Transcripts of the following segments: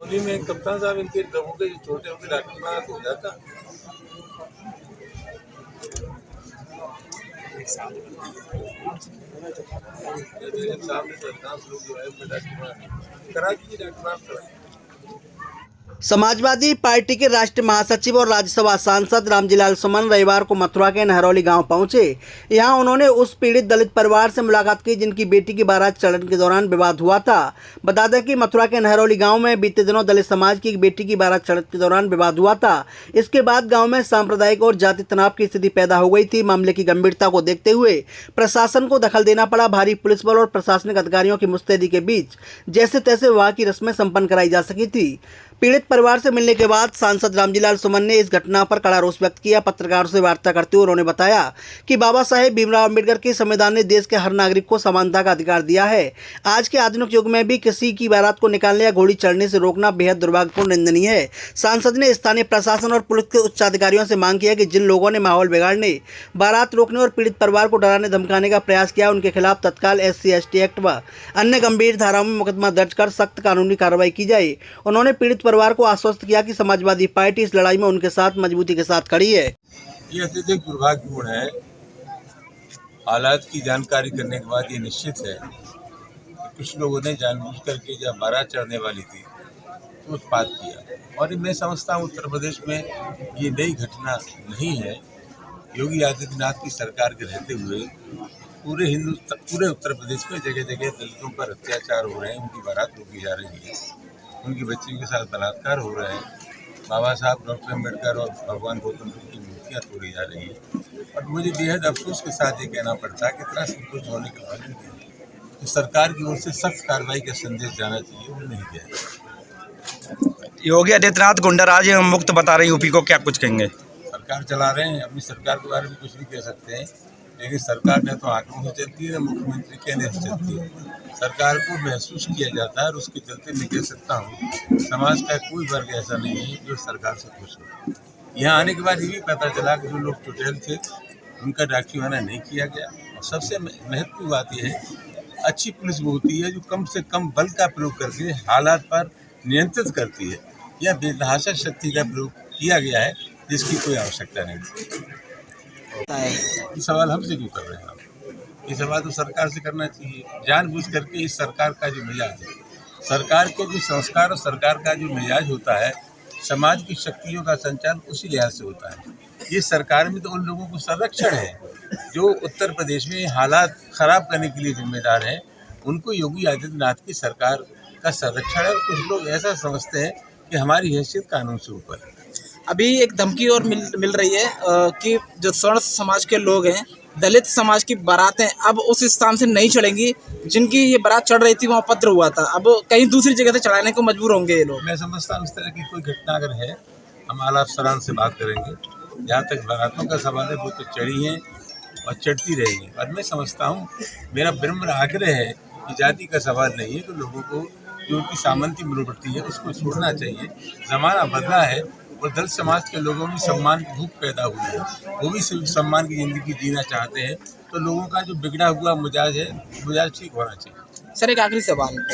होली में कप्तान साहब इनके लोगों के जो छोटे उनके डॉक्टर बना तो हो जाता। सामने तो अधिकांश लोग जो है डॉक्टर बना करा दीजिए, डॉक्टर साहब करा। समाजवादी पार्टी के राष्ट्रीय महासचिव और राज्यसभा सांसद रामजीलाल सुमन रविवार को मथुरा के नहरौली गांव पहुंचे। यहां उन्होंने उस पीड़ित दलित परिवार से मुलाकात की जिनकी बेटी की बारात चढ़ने के दौरान विवाद हुआ था। बता दें कि मथुरा के नहरौली गांव में बीते दिनों दलित समाज की एक बेटी की बारात चढ़ने के दौरान विवाद हुआ था। इसके बाद गाँव में सांप्रदायिक और जाति तनाव की स्थिति पैदा हो गई थी। मामले की गंभीरता को देखते हुए प्रशासन को दखल देना पड़ा। भारी पुलिस बल और प्रशासनिक अधिकारियों की मुस्तैदी के बीच जैसे तैसे विवाह की रस्में संपन्न कराई जा सकी थी। पीड़ित परिवार से मिलने के बाद सांसद रामजीलाल सुमन ने इस घटना पर कड़ा रोष व्यक्त किया। पत्रकारों से वार्ता करते हुए उन्होंने बताया कि बाबा साहेब भीमराव अम्बेडकर के संविधान ने देश के हर नागरिक को समानता का अधिकार दिया है। आज के आधुनिक युग में भी किसी की बारात को निकालने या घोड़ी चढ़ने से रोकना बेहद दुर्भाग्यपूर्ण निंदनीय है। सांसद ने स्थानीय प्रशासन और पुलिस के उच्च अधिकारियों से मांग किया कि जिन लोगों ने माहौल बिगाड़ने, बारात रोकने और पीड़ित परिवार को डराने धमकाने का प्रयास किया उनके खिलाफ तत्काल SC/ST एक्ट व अन्य गंभीर धाराओं में मुकदमा दर्ज कर सख्त कानूनी कार्रवाई की जाए। उन्होंने पीड़ित परिवार को आश्वस्त किया कि समाजवादी पार्टी इस लड़ाई में उनके साथ मजबूती के साथ खड़ी है। ये अत्यधिक दुर्भाग्यपूर्ण है। हालात की जानकारी करने के बाद ये निश्चित है कि कुछ लोगों ने जानबूझ करके जब बारात चढ़ने वाली थी तो उत्पात किया। और मैं समझता हूँ उत्तर प्रदेश में ये नई घटना नहीं है। योगी आदित्यनाथ की सरकार के रहते हुए पूरे उत्तर प्रदेश में जगह जगह दलितों पर अत्याचार हो रहे हैं, उनकी बारात रोकी जा रही है, उनकी बच्चियों के साथ बलात्कार हो रहे हैं, बाबा साहब डॉक्टर अम्बेडकर और भगवान गौतम बुद्ध की मूर्तियाँ तोड़ी जा रही हैं। और मुझे बेहद अफसोस के साथ ये कहना पड़ता है कि इतना सब कुछ होने के बावजूद तो सरकार की ओर से सख्त कार्रवाई का संदेश जाना चाहिए, वो नहीं गया। योगी आदित्यनाथ गुंडाराज मुक्त बता रहे यूपी को, क्या कुछ कहेंगे? सरकार चला रहे हैं, अपनी सरकार के बारे में कुछ भी कह सकते हैं, लेकिन सरकार न तो आंकड़ों से चलती है, न मुख्यमंत्री कहने से चलती है। सरकार को महसूस किया जाता है और उसके चलते मैं कह सकता हूँ समाज का कोई वर्ग ऐसा नहीं है जो सरकार से खुश हो। यहाँ आने के बाद ये भी पता चला कि जो लोग चुटेल थे उनका डाकियाना नहीं किया गया। और सबसे महत्वपूर्ण बात यह है, अच्छी पुलिस वो होती है जो कम से कम बल का प्रयोग करके हालात पर नियंत्रित करती है। यह बेतहाशा शक्ति का प्रयोग किया गया है जिसकी कोई आवश्यकता नहीं थी। ये सवाल हमसे क्यों कर रहे हैं आप? ये सवाल तो सरकार से करना चाहिए। जानबूझ करके इस सरकार का जो मिजाज है, सरकार के जो संस्कार और सरकार का जो मिजाज होता है, समाज की शक्तियों का संचालन उसी लिहाज से होता है। ये सरकार में तो उन लोगों को संरक्षण है जो उत्तर प्रदेश में हालात खराब करने के लिए जिम्मेदार हैं। उनको योगी आदित्यनाथ की सरकार का संरक्षण है। और कुछ लोग ऐसा समझते हैं कि हमारी हैसियत कानून से ऊपर है। अभी एक धमकी और मिल रही है कि जो स्वर्ण समाज के लोग हैं, दलित समाज की बारातें अब उस स्थान से नहीं चढ़ेंगी जिनकी ये बारात चढ़ रही थी, वहाँ पत्र हुआ था, अब कहीं दूसरी जगह से चढ़ाने को मजबूर होंगे ये लोग। मैं समझता हूँ इस तरह की कोई घटना अगर है, हम आला अफसरान से बात करेंगे। जहाँ तक बारातों का सवाल है वो तो चढ़ी हैं और चढ़ती रहेंगी। और मैं समझता हूँ, मेरा विनम्र आग्रह है कि जाति का सवाल नहीं है, तो लोगों को जो उनकी सामंती मनोवृत्ति है उसको छोड़ना चाहिए। ज़माना बदला है और दलित समाज के लोगों में सम्मान की भूख पैदा हुई है, वो भी सम्मान की ज़िंदगी जीना चाहते हैं। तो लोगों का जो बिगड़ा हुआ मिजाज है, मिजाज ठीक होना चाहिए। सर एक आखिरी सवाल,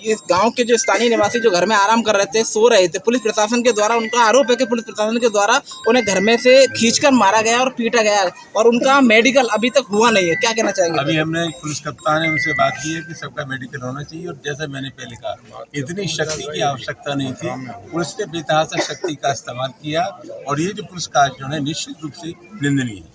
इस गांव के जो स्थानीय निवासी जो घर में आराम कर रहे थे, सो रहे थे, पुलिस प्रशासन के द्वारा, उनका आरोप है कि पुलिस प्रशासन के द्वारा उन्हें घर में से खींचकर मारा गया और पीटा गया और उनका मेडिकल अभी तक हुआ नहीं है, क्या कहना चाहेंगे? अभी हमने पुलिस कप्तान है उनसे बात की है कि सबका मेडिकल होना चाहिए। और जैसा मैंने पहले कहा, इतनी शक्ति की आवश्यकता नहीं थी, पुलिस ने बेतहाशा शक्ति का इस्तेमाल किया। और ये जो पुलिस कार्य जो है निश्चित रूप से निंदनीय है।